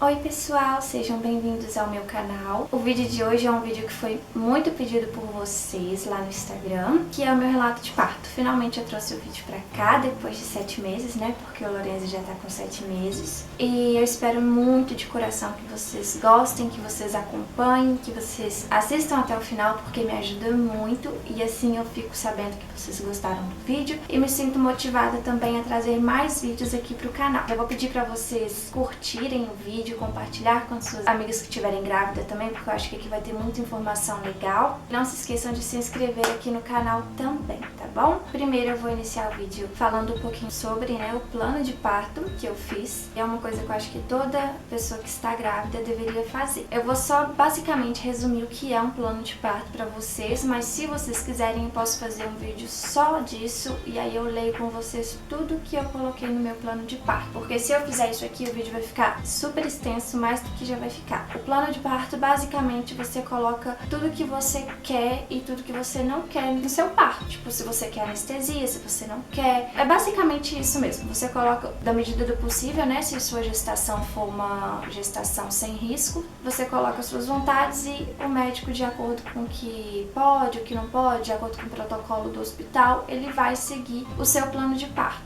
Oi pessoal, sejam bem-vindos ao meu canal. O vídeo de hoje é um vídeo que foi muito pedido por vocês lá no Instagram, que é o meu relato de parto. Finalmente eu trouxe o vídeo pra cá, depois de 7 meses, né, porque o Lorenzo já tá com 7 meses. E eu espero muito de coração que vocês gostem, que vocês acompanhem, que vocês assistam até o final, porque me ajuda muito. E assim eu fico sabendo que vocês gostaram do vídeo e me sinto motivada também a trazer mais vídeos aqui pro canal. Eu vou pedir pra vocês curtirem o vídeo, compartilhar com suas amigas que estiverem grávidas também, porque eu acho que aqui vai ter muita informação legal. Não se esqueçam de se inscrever aqui no canal também, tá bom? Primeiro eu vou iniciar o vídeo falando um pouquinho sobre, o plano de parto que eu fiz. É uma coisa que eu acho que toda pessoa que está grávida deveria fazer. Eu vou só basicamente resumir o que é um plano de parto pra vocês, mas se vocês quiserem eu posso fazer um vídeo só disso e aí eu leio com vocês tudo que eu coloquei no meu plano de parto. Porque se eu fizer isso aqui, o vídeo vai ficar super extenso, mais do que já vai ficar. O plano de parto, basicamente, você coloca tudo que você quer e tudo que você não quer no seu parto. Tipo, se você quer anestesia, se você não quer. É basicamente isso mesmo. Você coloca da medida do possível, se sua gestação for uma gestação sem risco, você coloca suas vontades e o médico, de acordo com o que pode, o que não pode, de acordo com o protocolo do hospital, ele vai seguir o seu plano de parto,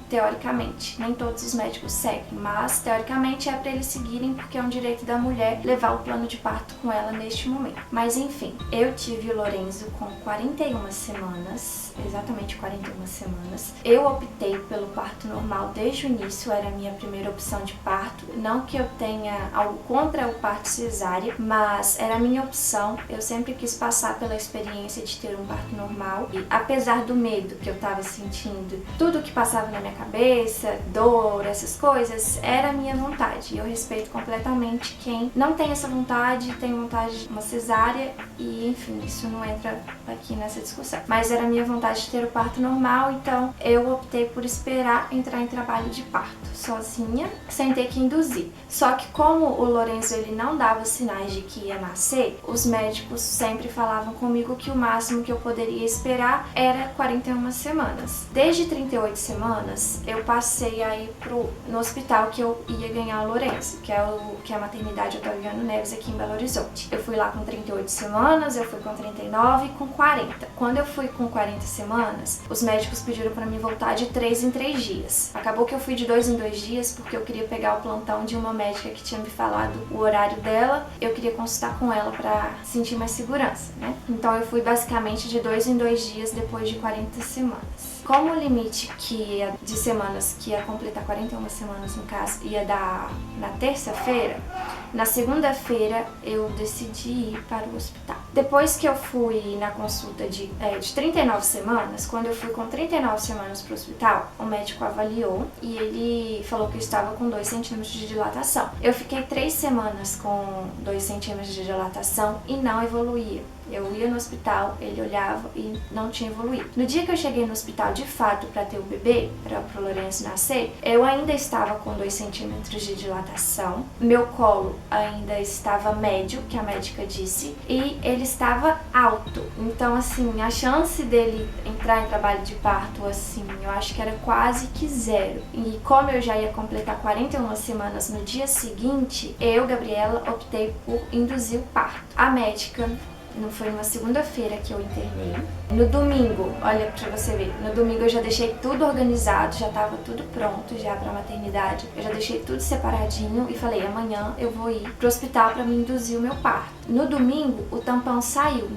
teoricamente. Nem todos os médicos seguem, mas teoricamente é para eles seguirem, porque é um direito da mulher levar o plano de parto com ela neste momento. Mas enfim, eu tive o Lorenzo com 41 semanas, exatamente 41 semanas. Eu optei pelo parto normal desde o início, era a minha primeira opção de parto. Não que eu tenha algo contra o parto cesárea, mas era a minha opção. Eu sempre quis passar pela experiência de ter um parto normal. E apesar do medo que eu tava sentindo, tudo que passava na minha cabeça, dor, essas coisas, era a minha vontade. Eu respeito completamente quem não tem essa vontade, tem vontade de uma cesárea e, enfim, isso não entra aqui nessa discussão. Mas era a minha vontade de ter o parto normal, então eu optei por esperar entrar em trabalho de parto sozinha, sem ter que induzir. Só que como o Lorenzo ele não dava sinais de que ia nascer, os médicos sempre falavam comigo que o máximo que eu poderia esperar era 41 semanas. Desde 38 semanas, eu passei aí no hospital que eu ia ganhar o Lorenzo, que é a maternidade Otaviano Neves aqui em Belo Horizonte. Eu fui lá com 38 semanas, eu fui com 39 e com 40. Quando eu fui com 40 semanas, os médicos pediram pra mim voltar de 3 em 3 dias. Acabou que eu fui de 2 em 2 dias porque eu queria pegar o plantão de uma médica que tinha me falado o horário dela. Eu queria consultar com ela pra sentir mais segurança, Então eu fui basicamente de 2 em 2 dias depois de 40 semanas. Como o limite de semanas, que ia completar 41 semanas no caso, ia dar na terça-feira, na segunda-feira eu decidi ir para o hospital. Depois que eu fui na consulta de 39 semanas, quando eu fui com 39 semanas para o hospital, o médico avaliou e ele falou que eu estava com 2 centímetros de dilatação. Eu fiquei 3 semanas com 2 centímetros de dilatação e não evoluía. Eu ia no hospital, ele olhava e não tinha evoluído. No dia que eu cheguei no hospital de fato para ter o bebê, para o Lorenzo nascer, eu ainda estava com 2 centímetros de dilatação. Meu colo ainda estava médio, que a médica disse, e ele estava alto. Então, assim, a chance dele entrar em trabalho de parto, assim, eu acho que era quase que zero. E como eu já ia completar 41 semanas no dia seguinte, eu, Gabriela, optei por induzir o parto. A médica... Não foi numa segunda-feira que eu internei. No domingo, olha pra você ver, no domingo eu já deixei tudo organizado, já tava tudo pronto já pra maternidade. Eu já deixei tudo separadinho e falei, amanhã eu vou ir pro hospital pra me induzir o meu parto. No domingo, o tampão saiu.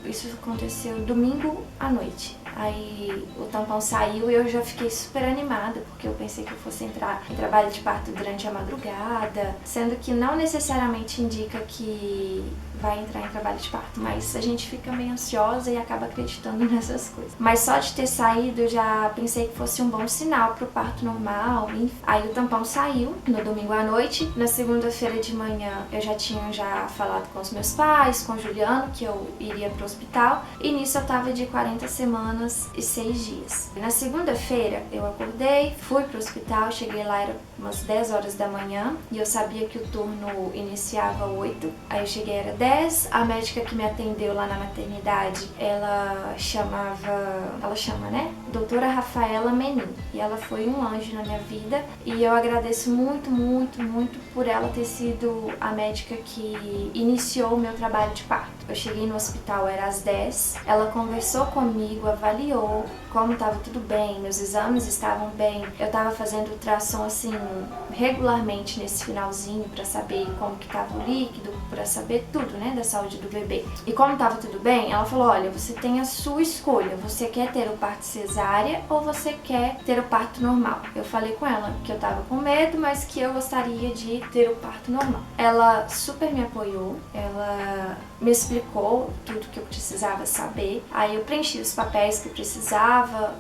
Isso aconteceu domingo à noite. Aí o tampão saiu e eu já fiquei super animada, porque eu pensei que eu fosse entrar em trabalho de parto durante a madrugada, sendo que não necessariamente indica que vai entrar em trabalho de parto, mas a gente fica meio ansiosa e acaba acreditando nessas coisas. Mas só de ter saído, eu já pensei que fosse um bom sinal pro parto normal. Aí o tampão saiu no domingo à noite. Na segunda-feira de manhã, eu já tinha falado com os meus pais, com o Juliano, que eu iria pro hospital. E nisso eu tava de 40 semanas e 6 dias. Na segunda-feira, eu acordei, fui pro hospital, cheguei lá, era umas 10 horas da manhã, e eu sabia que o turno iniciava 8. Aí eu cheguei, era 10. A médica que me atendeu lá na maternidade, ela chama, doutora Rafaela Menin, e ela foi um anjo na minha vida, e eu agradeço muito, muito, muito por ela ter sido a médica que iniciou o meu trabalho de parto. Eu cheguei no hospital, era às 10, ela conversou comigo, avaliou como estava tudo bem, meus exames estavam bem, eu estava fazendo ultrassom assim regularmente nesse finalzinho para saber como que estava o líquido, para saber tudo, né, da saúde do bebê. E como estava tudo bem, ela falou: olha, você tem a sua escolha, você quer ter o parto cesárea ou você quer ter o parto normal? Eu falei com ela que eu tava com medo, mas que eu gostaria de ter o parto normal. Ela super me apoiou, ela me explicou tudo que eu precisava saber. Aí eu preenchi os papéis que eu precisava,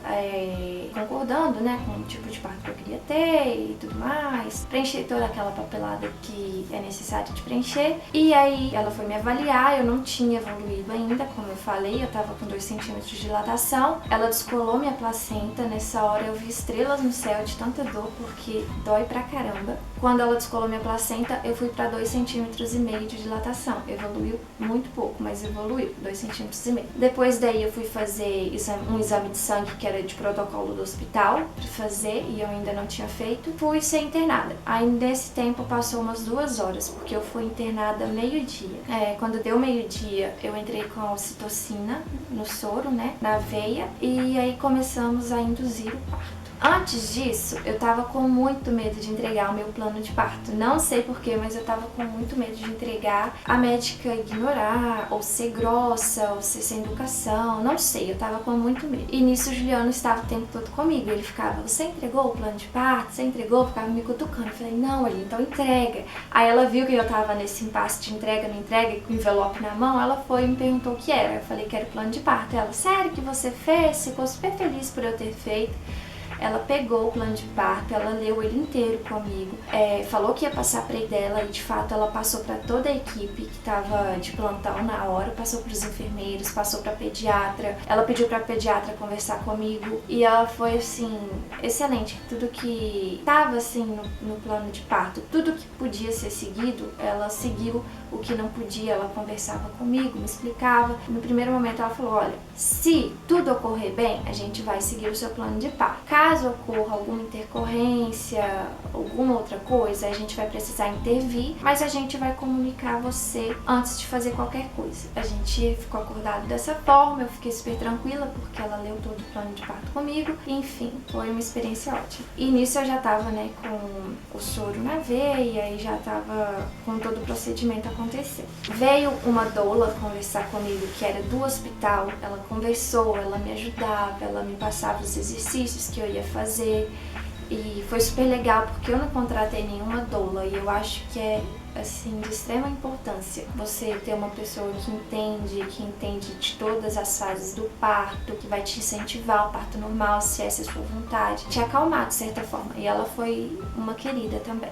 concordando, né, com o tipo de parto que eu queria ter e tudo mais. Preenchi toda aquela papelada que é necessário de preencher. E aí ela foi me avaliar, eu não tinha evoluído ainda, como eu falei, eu tava com 2 centímetros de dilatação. Ela descolou minha placenta, nessa hora eu vi estrelas no céu de tanta dor, porque dói pra caramba. Quando ela descolou minha placenta, eu fui pra 2,5 centímetros de dilatação. Evoluiu muito pouco, mas evoluiu, 2,5 centímetros. Depois daí eu fui fazer um exame de sangue que era de protocolo do hospital pra fazer, e eu ainda não tinha feito. Fui ser internada. Aí nesse tempo passou umas 2 horas, porque eu fui internada meio-dia. Quando deu meio-dia, eu entrei com a ocitocina no soro, né, na veia, e aí começamos a induzir o parto. Antes disso, eu tava com muito medo de entregar o meu plano de parto. Não sei porquê, mas eu tava com muito medo de entregar, a médica ignorar, ou ser grossa, ou ser sem educação, não sei, eu tava com muito medo. E nisso o Juliano estava o tempo todo comigo, ele ficava: você entregou o plano de parto? Você entregou? Ficava me cutucando. Eu falei: não, ali, então entrega. Aí ela viu que eu tava nesse impasse de entrega, não entrega, com o envelope na mão, ela foi e me perguntou o que era. Eu falei que era o plano de parto. Ela: sério que você fez? Ficou super feliz por eu ter feito. Ela pegou o plano de parto, ela leu ele inteiro comigo, falou que ia passar para dela, e de fato ela passou para toda a equipe que estava de plantão na hora, passou para os enfermeiros, passou para a pediatra. Ela pediu para a pediatra conversar comigo, e ela foi assim excelente. Tudo que estava assim no plano de parto, tudo que podia ser seguido, ela seguiu. O que não podia, ela conversava comigo, me explicava. No primeiro momento ela falou: olha, se tudo ocorrer bem, a gente vai seguir o seu plano de parto. Caso ocorra alguma intercorrência, alguma outra coisa, a gente vai precisar intervir, mas a gente vai comunicar a você antes de fazer qualquer coisa. A gente ficou acordado dessa forma, eu fiquei super tranquila porque ela leu todo o plano de parto comigo. Enfim, foi uma experiência ótima. E nisso eu já tava, né, com o soro na veia e já tava com todo o procedimento acontecendo. Veio uma doula conversar comigo, que era do hospital. Ela conversou, ela me ajudava, ela me passava os exercícios que eu ia fazer, e foi super legal porque eu não contratei nenhuma doula, e eu acho que é assim de extrema importância você ter uma pessoa que entende de todas as fases do parto, que vai te incentivar ao parto normal, se essa é a sua vontade, te acalmar de certa forma. E ela foi uma querida também.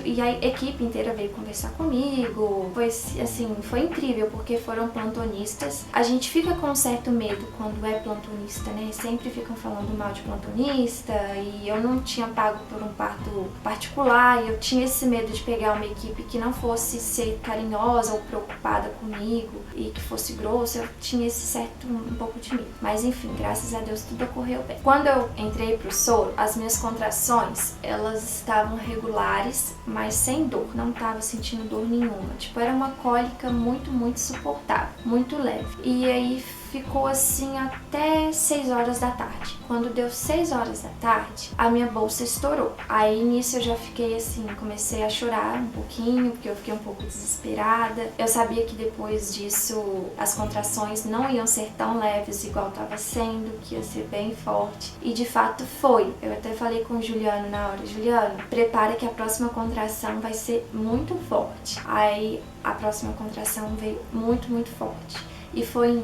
E a equipe inteira veio conversar comigo. Foi assim, foi incrível porque foram plantonistas. A gente fica com um certo medo quando é plantonista, né? Sempre ficam falando mal de plantonista, e eu não tinha pago por um parto particular, e eu tinha esse medo de pegar uma equipe que não fosse ser carinhosa ou preocupada comigo e que fosse grossa. Eu tinha esse certo um pouco de medo. Mas enfim, graças a Deus tudo ocorreu bem. Quando eu entrei pro soro, as minhas contrações, elas estavam regulares, mas sem dor. Não tava sentindo dor nenhuma. Tipo, era uma cólica muito, muito suportável, muito leve. E aí ficou assim até 6 horas da tarde. Quando deu 6 horas da tarde, a minha bolsa estourou. Aí nisso eu já fiquei assim, comecei a chorar um pouquinho, porque eu fiquei um pouco desesperada. Eu sabia que depois disso as contrações não iam ser tão leves igual estava sendo, que ia ser bem forte. E de fato foi. Eu até falei com o Juliano na hora: Juliano, prepara que a próxima contração vai ser muito forte. Aí a próxima contração veio muito, muito forte. E foi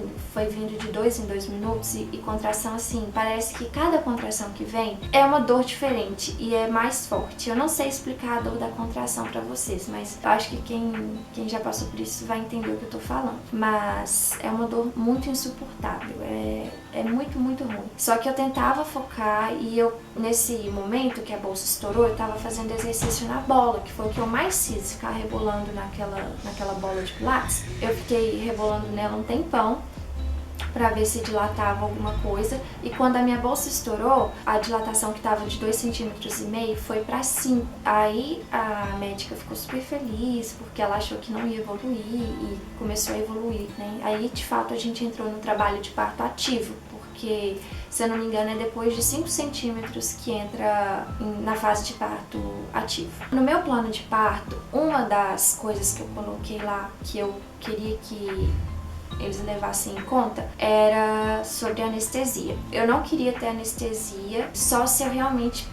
vindo de 2 em 2 minutos, e contração assim, parece que cada contração que vem é uma dor diferente e é mais forte. Eu não sei explicar a dor da contração pra vocês, mas eu acho que quem já passou por isso vai entender o que eu tô falando. Mas é uma dor muito insuportável, é muito, muito ruim. Só que eu tentava focar, e eu, nesse momento que a bolsa estourou, eu tava fazendo exercício na bola, que foi o que eu mais fiz, ficar rebolando naquela bola de pilates. Eu fiquei rebolando nela um tempão, pra ver se dilatava alguma coisa. E quando a minha bolsa estourou, a dilatação que tava de 2,5 cm foi pra 5. Aí a médica ficou super feliz, porque ela achou que não ia evoluir e começou a evoluir, né? Aí, de fato, a gente entrou no trabalho de parto ativo, porque, se eu não me engano, é depois de 5 centímetros que entra na fase de parto ativo. No meu plano de parto, uma das coisas que eu coloquei lá, que eu queria que eles levassem em conta, era sobre anestesia. Eu não queria ter anestesia só se eu realmente,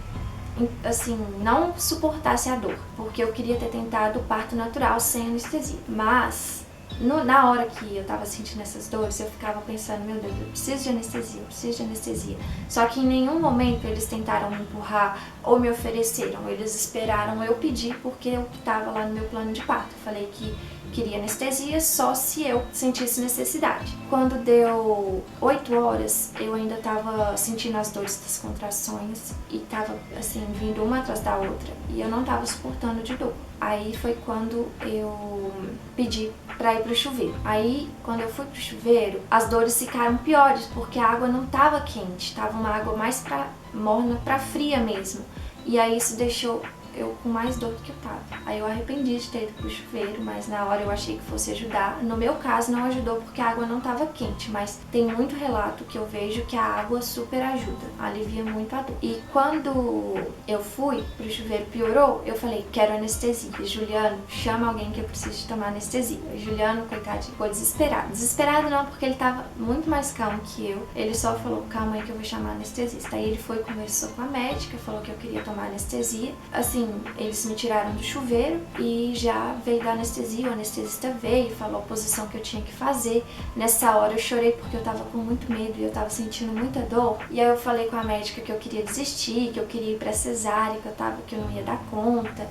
assim, não suportasse a dor, porque eu queria ter tentado o parto natural sem anestesia. Mas na hora que eu tava sentindo essas dores, eu ficava pensando, meu Deus, eu preciso de anestesia, eu preciso de anestesia. Só que em nenhum momento eles tentaram me empurrar ou me ofereceram, eles esperaram eu pedir, porque eu tava lá no meu plano de parto. Eu falei que queria anestesia só se eu sentisse necessidade. Quando deu 8 horas, eu ainda tava sentindo as dores das contrações e tava, assim, vindo uma atrás da outra, e eu não tava suportando de dor. Aí foi quando eu pedi pra ir pro chuveiro. Aí, quando eu fui pro chuveiro, as dores ficaram piores, porque a água não tava quente, tava uma água mais pra morna, pra fria mesmo. E aí isso deixou eu com mais dor do que eu tava. Aí eu arrependi de ter ido pro chuveiro, mas na hora eu achei que fosse ajudar. No meu caso não ajudou porque a água não tava quente, mas tem muito relato que eu vejo que a água super ajuda, alivia muito a dor. E quando eu fui pro chuveiro, piorou, eu falei, quero anestesia. Juliano, chama alguém que eu preciso de tomar anestesia. E Juliano, coitadinho, ficou desesperado. Desesperado não, porque ele tava muito mais calmo que eu. Ele só falou, calma aí que eu vou chamar anestesista. Aí ele foi, conversou com a médica, falou que eu queria tomar anestesia. Assim, eles me tiraram do chuveiro e já veio da anestesia. O anestesista veio e falou a posição que eu tinha que fazer. Nessa hora eu chorei porque eu tava com muito medo e eu tava sentindo muita dor. E aí eu falei com a médica que eu queria desistir, que eu queria ir pra cesárea, que eu não ia dar conta.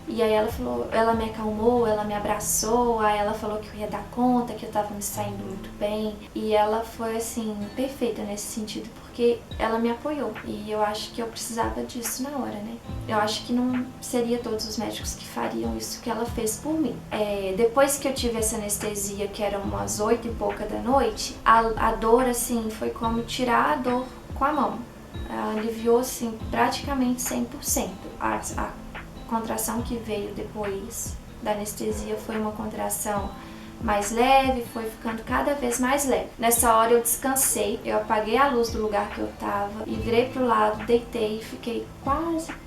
E aí ela falou, ela me acalmou, ela me abraçou, aí ela falou que eu ia dar conta, que eu tava me saindo muito bem. E ela foi, assim, perfeita nesse sentido, porque ela me apoiou. E eu acho que eu precisava disso na hora, né? Eu acho que não seria todos os médicos que fariam isso que ela fez por mim. Depois que eu tive essa anestesia, que eram umas 8 e pouca da noite, a dor, assim, foi como tirar a dor com a mão. Ela aliviou, assim, praticamente 100%. A contração que veio depois da anestesia foi uma contração mais leve, foi ficando cada vez mais leve. Nessa hora eu descansei, eu apaguei a luz do lugar que eu tava e virei pro lado, deitei e fiquei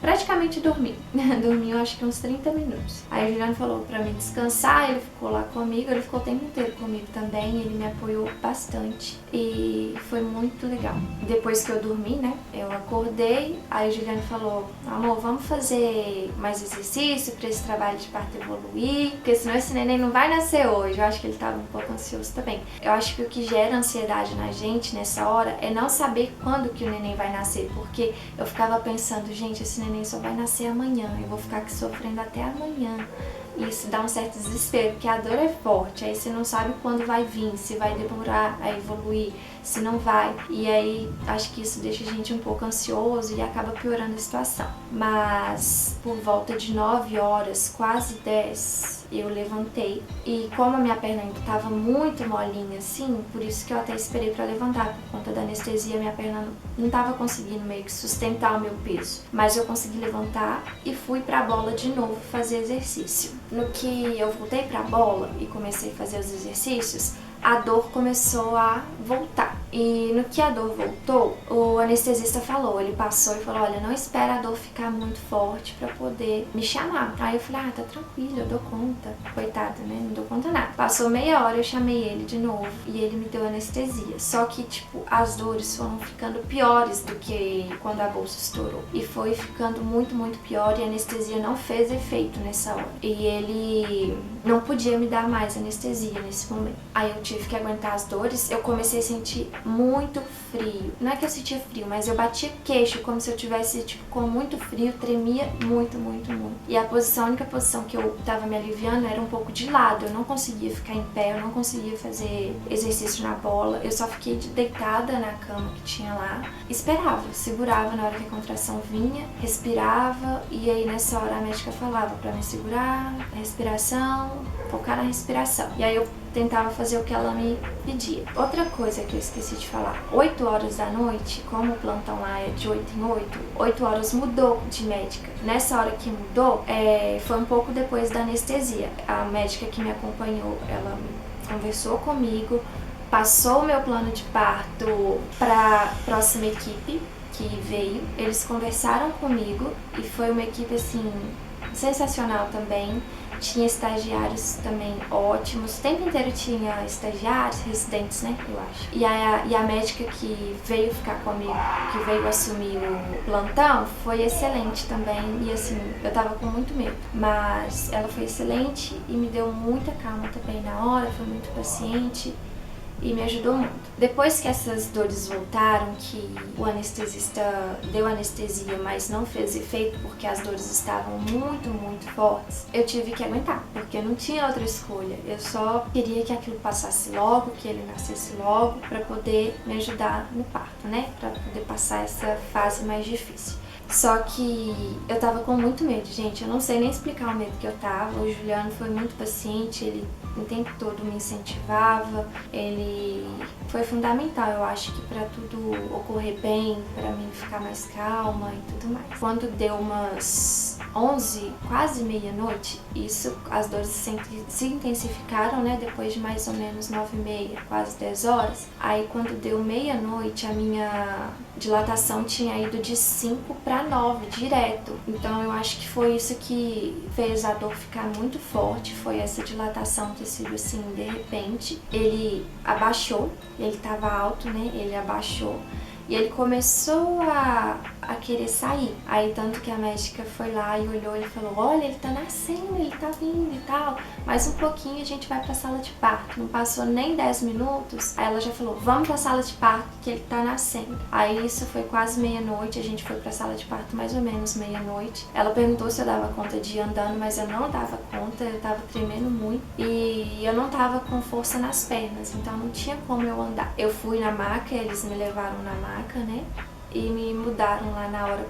praticamente dormi. Dormi eu acho que uns 30 minutos. Aí o Juliano falou pra mim descansar, ele ficou lá comigo, ele ficou o tempo inteiro comigo também, ele me apoiou bastante e foi muito legal. Depois que eu dormi, né, eu acordei, aí o Juliano falou, amor, vamos fazer mais exercício pra esse trabalho de parto evoluir, porque senão esse neném não vai nascer hoje. Eu acho que ele tava um pouco ansioso também. Eu acho que o que gera ansiedade na gente nessa hora é não saber quando que o neném vai nascer, porque eu ficava pensando, gente, esse neném só vai nascer amanhã, eu vou ficar aqui sofrendo até amanhã. E isso dá um certo desespero, porque a dor é forte, aí você não sabe quando vai vir, se vai demorar a evoluir, se não vai. E aí acho que isso deixa a gente um pouco ansioso e acaba piorando a situação. Mas por volta de 9 horas, quase 10, eu levantei. E como a minha perna ainda estava muito molinha assim, por isso que eu até esperei para levantar, por conta da anestesia, minha perna não estava conseguindo meio que sustentar o meu peso. Mas eu consegui levantar e fui para a bola de novo fazer exercício. No que eu voltei para a bola e comecei a fazer os exercícios, a dor começou a voltar. E no que a dor voltou, o anestesista falou, ele passou e falou, olha, não espera a dor ficar muito forte pra poder me chamar. Aí eu falei, tá tranquilo, eu dou conta. Coitada, né, não dou conta nada. Passou meia hora, eu chamei ele de novo e ele me deu anestesia. Só que, tipo, as dores foram ficando piores do que quando a bolsa estourou. E foi ficando muito, muito pior e a anestesia não fez efeito nessa hora. E ele não podia me dar mais anestesia nesse momento. Aí eu tive que aguentar as dores, eu comecei a sentir muito frio. Não é que eu sentia frio, mas eu batia queixo como se eu tivesse, tipo, com muito frio, tremia muito, muito, muito. E a única posição que eu tava me aliviando era um pouco de lado, eu não conseguia ficar em pé, eu não conseguia fazer exercício na bola, eu só fiquei deitada na cama que tinha lá, esperava, segurava na hora que a contração vinha, respirava, e aí nessa hora a médica falava pra me segurar, respiração, focar na respiração. E aí eu tentava fazer o que ela me pedia. Outra coisa que eu esqueci de falar, 8 horas da noite, como o plantão lá é de 8 em 8 horas mudou de médica. Nessa hora que mudou, foi um pouco depois da anestesia. A médica que me acompanhou, ela conversou comigo, passou o meu plano de parto para a próxima equipe que veio. Eles conversaram comigo e foi uma equipe assim sensacional também. Tinha estagiários também ótimos. O tempo inteiro tinha estagiários, residentes, né, eu acho. E a médica que veio ficar comigo, que veio assumir o plantão, foi excelente também. E assim, eu tava com muito medo. Mas ela foi excelente e me deu muita calma também na hora, foi muito paciente. E me ajudou muito. Depois que essas dores voltaram, que o anestesista deu anestesia, mas não fez efeito porque as dores estavam muito, muito fortes, eu tive que aguentar, porque eu não tinha outra escolha. Eu só queria que aquilo passasse logo, que ele nascesse logo, para poder me ajudar no parto, né? Para poder passar essa fase mais difícil. Só que eu tava com muito medo, gente. Eu não sei nem explicar o medo que eu tava. O Juliano foi muito paciente, ele o tempo todo me incentivava. Ele foi fundamental, eu acho, que pra tudo ocorrer bem, pra mim ficar mais calma e tudo mais. Quando deu umas 11, quase meia-noite, as dores se intensificaram, né? Depois de mais ou menos 9h30, quase 10 horas. Aí quando deu meia-noite, a minha dilatação tinha ido de 5 para 9 direto. Então eu acho que foi isso que fez a dor ficar muito forte, foi essa dilatação ter sido assim de repente. Ele abaixou, ele estava alto, né? Ele abaixou e ele começou a querer sair. Aí tanto que a médica foi lá e olhou e falou: olha, ele tá nascendo, ele tá vindo e tal, mais um pouquinho a gente vai pra sala de parto. Não passou nem 10 minutos, aí ela já falou: vamos pra sala de parto que ele tá nascendo. Aí isso foi quase meia-noite, a gente foi pra sala de parto mais ou menos meia-noite. Ela perguntou se eu dava conta de ir andando, mas eu não dava conta, eu tava tremendo muito e eu não tava com força nas pernas, então não tinha como eu andar. Eu fui na maca, eles me levaram na maca, né? E me mudaram lá na hora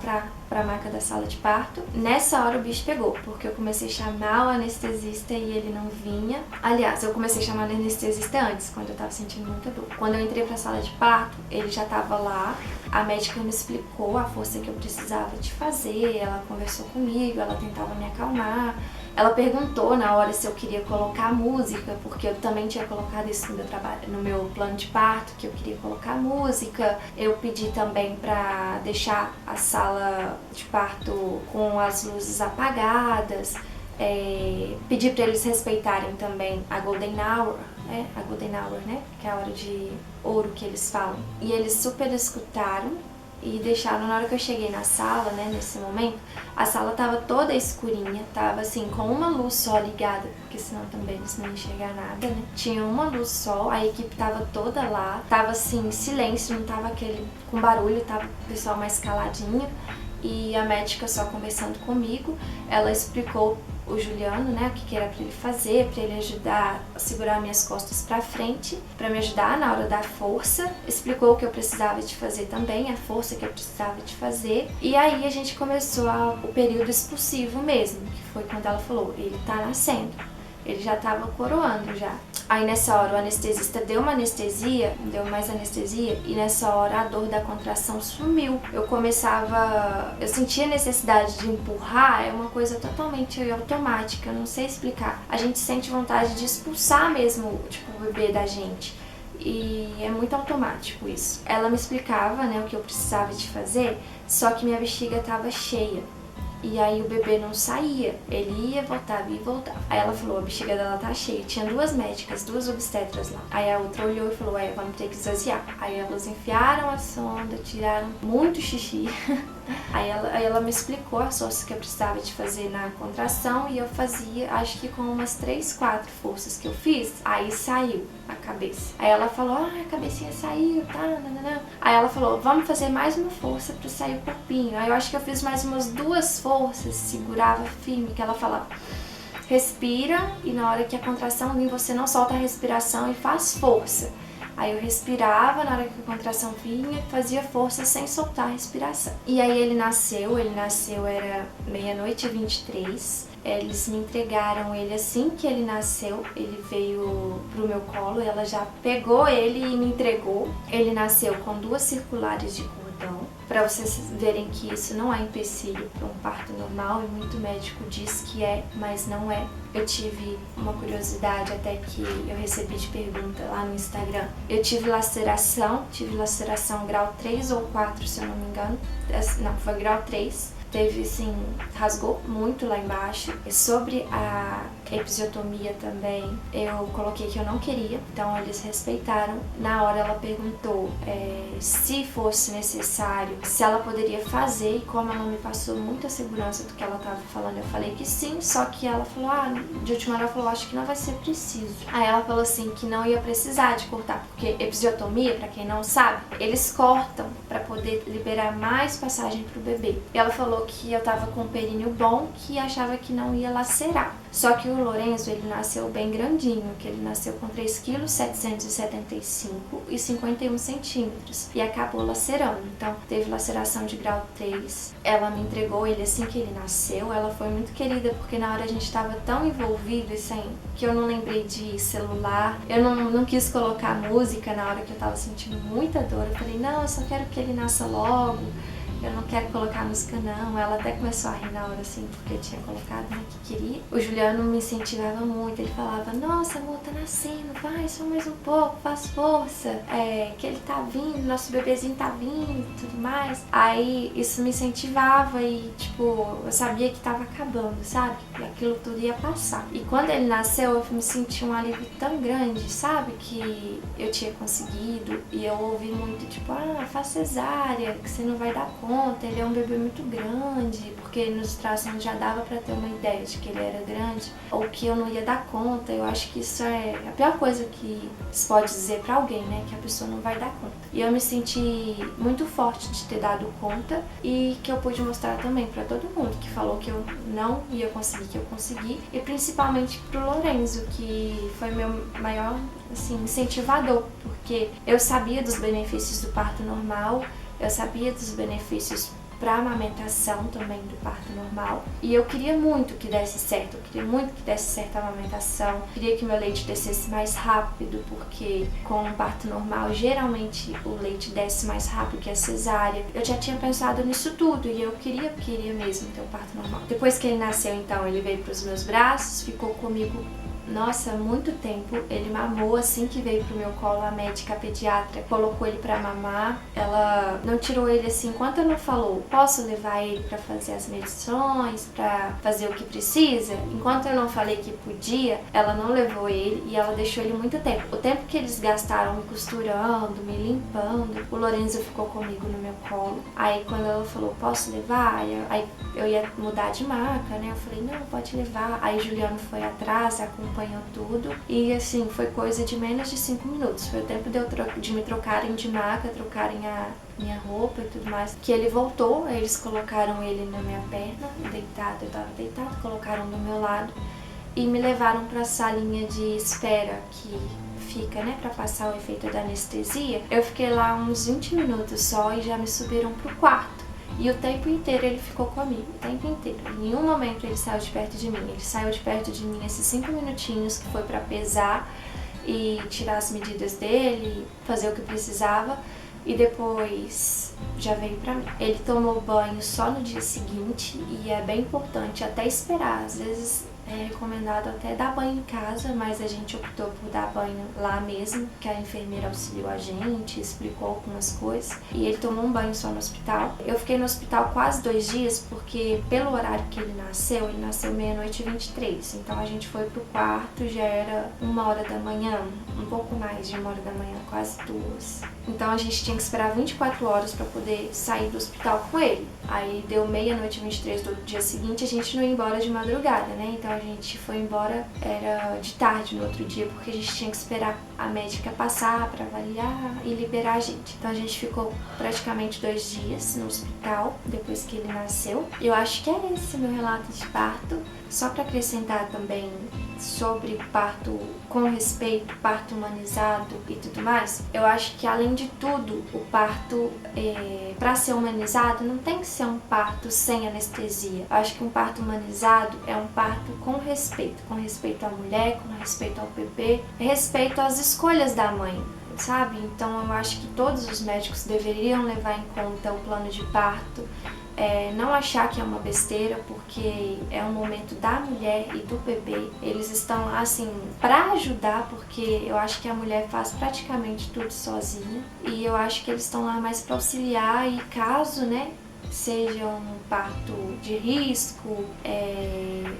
pra maca da sala de parto. Nessa hora o bicho pegou, porque eu comecei a chamar o anestesista e ele não vinha. Aliás, eu comecei a chamar o anestesista antes, quando eu tava sentindo muita dor. Quando eu entrei pra sala de parto, ele já tava lá. A médica me explicou a força que eu precisava de fazer, ela conversou comigo, ela tentava me acalmar. Ela perguntou na hora se eu queria colocar música, porque eu também tinha colocado isso no meu trabalho, no meu plano de parto, que eu queria colocar música. Eu pedi também pra deixar a sala de parto com as luzes apagadas. Pedi pra eles respeitarem também a Golden Hour, a Golden Hour, né? Que é a hora de ouro que eles falam. E eles super escutaram e deixaram. Na hora que eu cheguei na sala, né, nesse momento, a sala tava toda escurinha, tava assim, com uma luz só ligada, porque senão também eles não iam enxergar nada, né? Tinha uma luz só, a equipe tava toda lá, tava assim, silêncio, não tava aquele com barulho, tava o pessoal mais caladinho. E a médica só conversando comigo, ela explicou o Juliano, né, o que era pra ele fazer, pra ele ajudar a segurar minhas costas pra frente, pra me ajudar na hora da força, explicou o que eu precisava de fazer também, a força que eu precisava de fazer, e aí a gente começou o período expulsivo mesmo, que foi quando ela falou: ele tá nascendo, ele já tava coroando já. Aí nessa hora o anestesista deu uma anestesia, deu mais anestesia, e nessa hora a dor da contração sumiu. Eu sentia necessidade de empurrar, é uma coisa totalmente automática, eu não sei explicar. A gente sente vontade de expulsar mesmo, tipo, o bebê da gente. E é muito automático isso. Ela me explicava, né, o que eu precisava de fazer, só que minha bexiga tava cheia. E aí o bebê não saía, ele ia, voltava e voltava. Aí ela falou: a bexiga dela tá cheia. Tinha 2 médicas, 2 obstetras lá. Aí a outra olhou e falou: vamos ter que esvaziar. Aí elas enfiaram a sonda, tiraram muito xixi. Aí ela me explicou as forças que eu precisava de fazer na contração e eu fazia, acho que com umas 3, 4 forças que eu fiz, aí saiu a cabeça. Aí ela falou: a cabecinha saiu, tá, nananã. Aí ela falou: vamos fazer mais uma força pra sair o corpinho. Aí eu acho que eu fiz mais umas 2 forças, segurava firme, que ela falava: respira, e na hora que a contração vir, você não solta a respiração e faz força. Aí eu respirava, na hora que a contração vinha, fazia força sem soltar a respiração. E aí ele nasceu era 00h23. Eles me entregaram ele assim que ele nasceu, ele veio pro meu colo, ela já pegou ele e me entregou. Ele nasceu com 2 circulares de cordão, para vocês verem que isso não é empecilho para um parto normal, e muito médico diz que é, mas não é. Eu tive uma curiosidade até que eu recebi de pergunta lá no Instagram. Eu tive laceração grau 3 ou 4, se eu não me engano. Não, foi grau 3. Teve, assim, rasgou muito lá embaixo. Sobre a episiotomia também, eu coloquei que eu não queria, então eles respeitaram. Na hora ela perguntou se fosse necessário, se ela poderia fazer, e como ela me passou muita segurança do que ela estava falando, eu falei que sim, só que ela falou, de última hora ela falou, acho que não vai ser preciso. Aí ela falou assim, que não ia precisar de cortar, porque episiotomia, pra quem não sabe, eles cortam pra poder liberar mais passagem pro bebê. E ela falou que eu tava com um períneo bom, que achava que não ia lacerar. Só que o Lorenzo, ele nasceu bem grandinho, que ele nasceu com 3,775 kg e 51 centímetros. E acabou lacerando. Então, teve laceração de grau 3. Ela me entregou ele assim que ele nasceu. Ela foi muito querida, porque na hora a gente tava tão envolvido, assim, que eu não lembrei de celular. Eu não quis colocar música na hora que eu tava sentindo muita dor. Eu falei, não, eu só quero que ele nasça logo. Eu não quero colocar música não. Ela até começou a rir na hora, assim, porque eu tinha colocado, né, que queria. O Juliano me incentivava muito, ele falava, nossa, amor, tá nascendo, vai, só mais um pouco, faz força, que ele tá vindo, nosso bebezinho tá vindo e tudo mais. Aí isso me incentivava e, tipo, eu sabia que tava acabando, sabe? E aquilo tudo ia passar. E quando ele nasceu, eu me senti um alívio tão grande, sabe? Que eu tinha conseguido. E eu ouvi muito, tipo, faz cesárea, que você não vai dar conta. Ele é um bebê muito grande, porque nos ultrassons já dava pra ter uma ideia de que ele era grande, ou que eu não ia dar conta. Eu acho que isso é a pior coisa que se pode dizer pra alguém, né? Que a pessoa não vai dar conta. E eu me senti muito forte de ter dado conta, e que eu pude mostrar também pra todo mundo que falou que eu não ia conseguir, que eu consegui, e principalmente pro Lorenzo, que foi meu maior, assim, incentivador, porque eu sabia dos benefícios do parto normal. Eu sabia dos benefícios para a amamentação também do parto normal. E eu queria muito que desse certo. Eu queria muito que desse certo a amamentação. Eu queria que meu leite descesse mais rápido, porque com o parto normal, geralmente o leite desce mais rápido que a cesárea. Eu já tinha pensado nisso tudo e eu queria mesmo ter um parto normal. Depois que ele nasceu, então, ele veio para os meus braços, ficou comigo, nossa, muito tempo. Ele mamou assim que veio pro meu colo. A médica, a pediatra, colocou ele pra mamar. Ela não tirou ele assim enquanto eu não falou, posso levar ele pra fazer as medições, pra fazer o que precisa? Enquanto eu não falei que podia, ela não levou ele e ela deixou ele muito tempo. O tempo que eles gastaram me costurando, me limpando, o Lorenzo ficou comigo no meu colo. Aí quando ela falou, posso levar? Aí eu ia mudar de maca, né? Eu falei, não, pode levar. Aí Juliano foi atrás, acompanhou tudo. E assim, foi coisa de menos de 5 minutos. Foi o tempo de me trocarem de maca, trocarem a minha roupa e tudo mais, que ele voltou. Aí eles colocaram ele na minha perna, deitado, eu tava deitado, colocaram do meu lado e me levaram pra salinha de espera que fica, né, pra passar o efeito da anestesia. Eu fiquei lá uns 20 minutos só e já me subiram pro quarto. E o tempo inteiro ele ficou comigo, o tempo inteiro. Em nenhum momento ele saiu de perto de mim. Ele saiu de perto de mim esses 5 minutinhos que foi pra pesar e tirar as medidas dele, fazer o que precisava. E depois já veio pra mim. Ele tomou banho só no dia seguinte e é bem importante até esperar. Às vezes é recomendado até dar banho em casa, mas a gente optou por dar banho lá mesmo, que a enfermeira auxiliou a gente, explicou algumas coisas. E ele tomou um banho só no hospital. Eu fiquei no hospital quase 2 dias, porque pelo horário que ele nasceu 00h23. Então a gente foi pro quarto, já era 1h da manhã, um pouco mais de 1h da manhã, quase 2. Então a gente tinha que esperar 24 horas para poder sair do hospital com ele. Aí deu 00h23 do dia seguinte, a gente não ia embora de madrugada, né? Então a gente foi embora, era de tarde no outro dia, porque a gente tinha que esperar a médica passar para avaliar e liberar a gente. Então a gente ficou praticamente 2 dias no hospital, depois que ele nasceu. Eu acho que é esse meu relato de parto. Só para acrescentar também sobre parto com respeito, parto humanizado e tudo mais, eu acho que além de tudo, o parto, para ser humanizado, não tem que ser um parto sem anestesia. Eu acho que um parto humanizado é um parto com respeito à mulher, com respeito ao bebê, respeito às escolhas da mãe, sabe? Então eu acho que todos os médicos deveriam levar em conta o plano de parto, não achar que é uma besteira, porque é um momento da mulher e do bebê. Eles estão lá assim para ajudar, porque eu acho que a mulher faz praticamente tudo sozinha, e eu acho que eles estão lá mais para auxiliar, e caso, né, seja um parto de risco,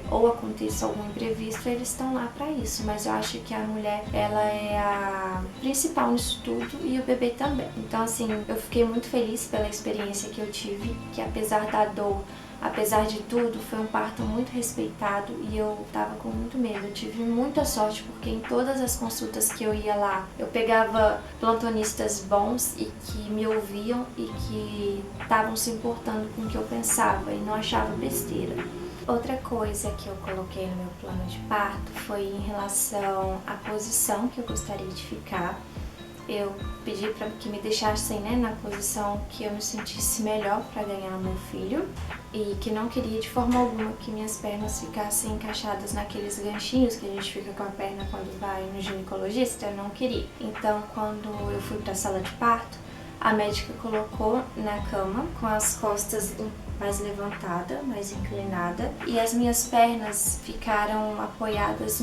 ou aconteça algum imprevisto, eles estão lá para isso. Mas eu acho que a mulher, ela é a principal nisso tudo, e o bebê também. Então assim, eu fiquei muito feliz pela experiência que eu tive, que apesar da dor, apesar de tudo, foi um parto muito respeitado, e eu tava com muito medo. Eu tive muita sorte, porque em todas as consultas que eu ia lá, eu pegava plantonistas bons e que me ouviam e que estavam se importando com o que eu pensava e não achava besteira. Outra coisa que eu coloquei no meu plano de parto foi em relação à posição que eu gostaria de ficar. Eu pedi para que me deixassem, né, na posição que eu me sentisse melhor para ganhar o meu filho, e que não queria de forma alguma que minhas pernas ficassem encaixadas naqueles ganchinhos que a gente fica com a perna quando vai no ginecologista. Eu não queria. Então, quando eu fui para a sala de parto, a médica colocou na cama com as costas mais levantada, mais inclinada, e as minhas pernas ficaram apoiadas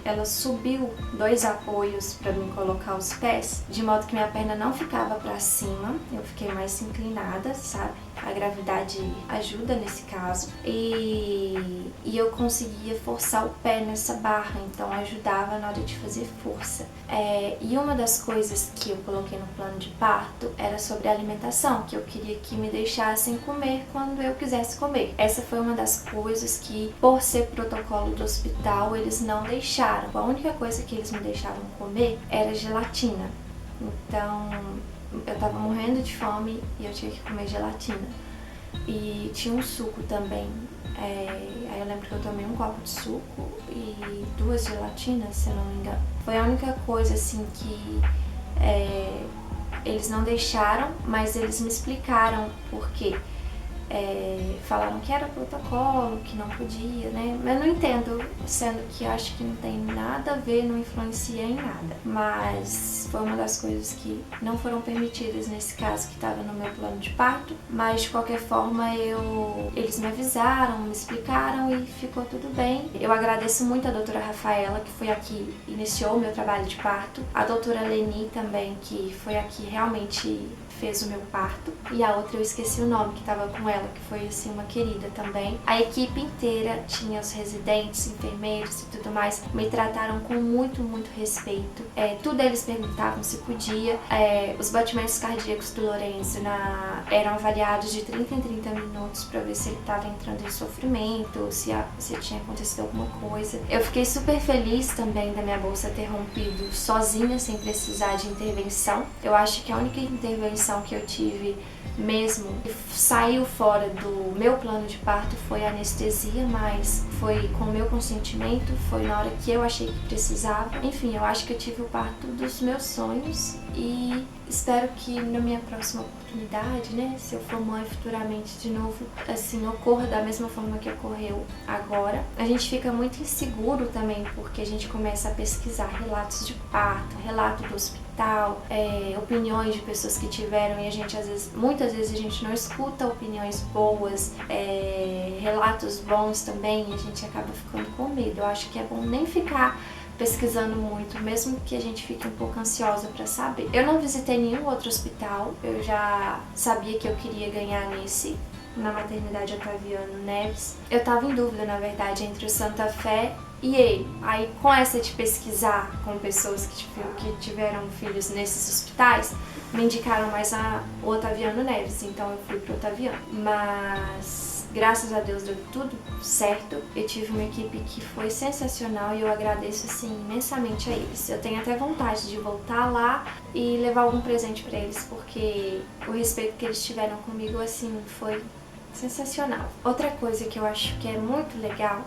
ela subiu 2 apoios para mim colocar os pés, de modo que minha perna não ficava para cima, eu fiquei mais inclinada, sabe? A gravidade ajuda nesse caso, e eu conseguia forçar o pé nessa barra, então ajudava na hora de fazer força. E uma das coisas que eu coloquei no plano de parto era sobre a alimentação, que eu queria que me deixassem comer quando eu quisesse comer. Essa foi uma das coisas que, por ser protocolo do hospital, eles não deixaram. A única coisa que eles me deixavam comer era gelatina. Então eu tava morrendo de fome e eu tinha que comer gelatina. E tinha um suco também. Aí eu lembro que eu tomei um copo de suco e 2 gelatinas, se eu não me engano. Foi a única coisa assim que eles não deixaram, mas eles me explicaram por quê. Falaram que era protocolo, que não podia, né? Mas eu não entendo, sendo que eu acho que não tem nada a ver, não influencia em nada. Mas foi uma das coisas que não foram permitidas nesse caso que estava no meu plano de parto. Mas de qualquer forma, eles me avisaram, me explicaram e ficou tudo bem. Eu agradeço muito a doutora Rafaela, que foi a que iniciou o meu trabalho de parto. A doutora Leni também, que foi a que realmente fez o meu parto, e a outra eu esqueci o nome, que estava com ela, que foi assim uma querida também. A equipe inteira, tinha os residentes, enfermeiros e tudo mais, me trataram com muito, muito respeito. Tudo eles perguntavam se podia. Os batimentos cardíacos do Lourenço eram avaliados de 30 em 30 minutos para ver se ele estava entrando em sofrimento, se tinha acontecido alguma coisa. Eu fiquei super feliz também da minha bolsa ter rompido sozinha, sem precisar de intervenção. Eu acho que a única intervenção que eu tive mesmo que saiu fora do meu plano de parto foi a anestesia, mas foi com o meu consentimento, foi na hora que eu achei que precisava. Enfim, eu acho que eu tive o parto dos meus sonhos, e espero que na minha próxima oportunidade, né, se eu for mãe futuramente de novo, assim, ocorra da mesma forma que ocorreu agora. A gente fica muito inseguro também, porque a gente começa a pesquisar relatos de parto, relato do hospital, opiniões de pessoas que tiveram, e a gente muitas vezes a gente não escuta opiniões boas, relatos bons também, e a gente acaba ficando com medo. Eu acho que é bom nem ficar pesquisando muito, mesmo que a gente fique um pouco ansiosa para saber. Eu não visitei nenhum outro hospital, eu já sabia que eu queria ganhar na maternidade Otaviano Neves. Eu tava em dúvida, na verdade, entre o Santa Fé e ele. Aí, com essa de pesquisar com pessoas que tiveram filhos nesses hospitais, me indicaram mais o Otaviano Neves, então eu fui pro Otaviano. Mas graças a Deus deu tudo certo. Eu tive uma equipe que foi sensacional e eu agradeço assim imensamente a eles. Eu tenho até vontade de voltar lá e levar algum presente para eles, porque o respeito que eles tiveram comigo assim foi sensacional. Outra coisa que eu acho que é muito legal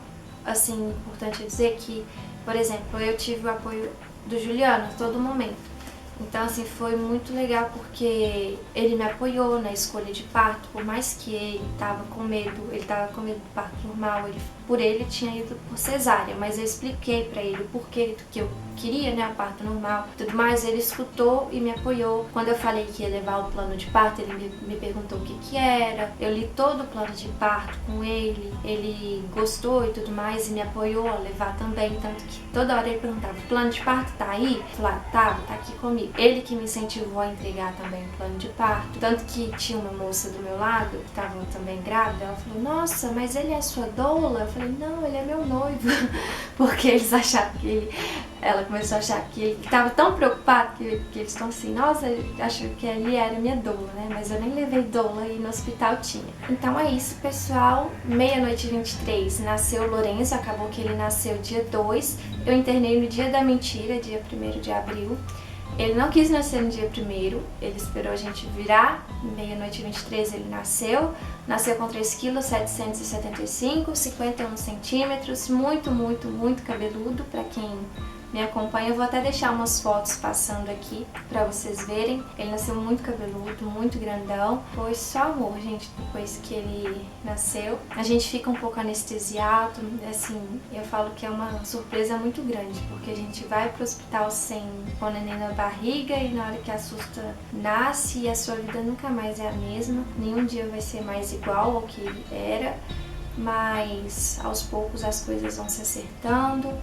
assim, importante dizer que, por exemplo, eu tive o apoio do Juliano a todo momento. Então, assim, foi muito legal porque ele me apoiou na escolha de parto, por mais que ele tava com medo do parto normal, por ele tinha ido por cesárea, mas eu expliquei pra ele o porquê que eu queria, né, o parto normal, tudo mais, ele escutou e me apoiou. Quando eu falei que ia levar o plano de parto, ele me perguntou o que era, eu li todo o plano de parto com ele gostou e tudo mais e me apoiou a levar também, tanto que toda hora ele perguntava, o plano de parto tá aí? Eu falava, tá aqui comigo. Ele que me incentivou a entregar também o plano de parto, tanto que tinha uma moça do meu lado, que estava também grávida, ela falou, nossa, mas ele é sua doula? Eu falei, não, ele é meu noivo, porque eles acharam que ela começou a achar que ele estava tão preocupado que eles estão assim, nossa, achou que ele era minha doula, né? Mas eu nem levei doula e no hospital tinha. Então é isso, pessoal. Meia-noite 23 nasceu o Lourenço, acabou que ele nasceu dia 2. Eu internei no dia da mentira, dia 1º de abril. Ele não quis nascer no dia 1º, ele esperou a gente virar, meia-noite 23 ele nasceu com 3 kg, 775, 51 centímetros, muito cabeludo, pra quem me acompanha. Eu vou até deixar umas fotos passando aqui pra vocês verem. Ele nasceu muito cabeludo, muito grandão. Foi só amor, gente, depois que ele nasceu. A gente fica um pouco anestesiado, assim, eu falo que é uma surpresa muito grande, porque a gente vai pro hospital com o neném na barriga e na hora que assusta nasce e a sua vida nunca mais é a mesma. Nenhum dia vai ser mais igual ao que ele era, mas aos poucos as coisas vão se acertando.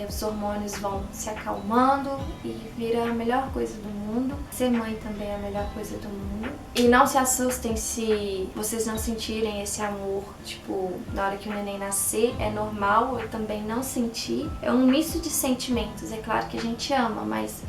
Os hormônios vão se acalmando e vira a melhor coisa do mundo. Ser mãe também é a melhor coisa do mundo. E não se assustem se vocês não sentirem esse amor, tipo, na hora que o neném nascer, é normal eu também não sentir. É um misto de sentimentos, é claro que a gente ama, mas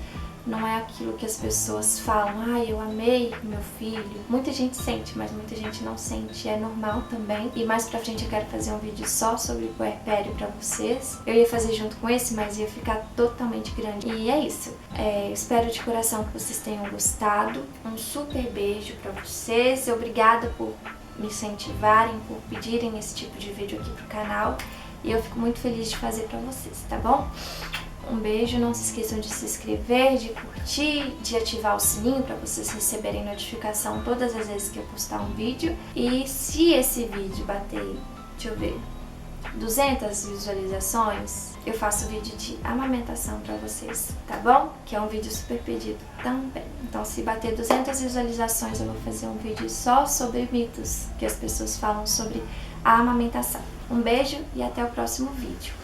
não é aquilo que as pessoas falam, eu amei meu filho. Muita gente sente, mas muita gente não sente, é normal também. E mais pra frente eu quero fazer um vídeo só sobre o puerpério pra vocês. Eu ia fazer junto com esse, mas ia ficar totalmente grande. E é isso. Espero de coração que vocês tenham gostado. Um super beijo pra vocês. Obrigada por me incentivarem, por pedirem esse tipo de vídeo aqui pro canal. E eu fico muito feliz de fazer pra vocês, tá bom? Um beijo, não se esqueçam de se inscrever, de curtir, de ativar o sininho para vocês receberem notificação todas as vezes que eu postar um vídeo. E se esse vídeo bater, deixa eu ver, 200 visualizações, eu faço vídeo de amamentação para vocês, tá bom? Que é um vídeo super pedido também. Então se bater 200 visualizações eu vou fazer um vídeo só sobre mitos que as pessoas falam sobre a amamentação. Um beijo e até o próximo vídeo.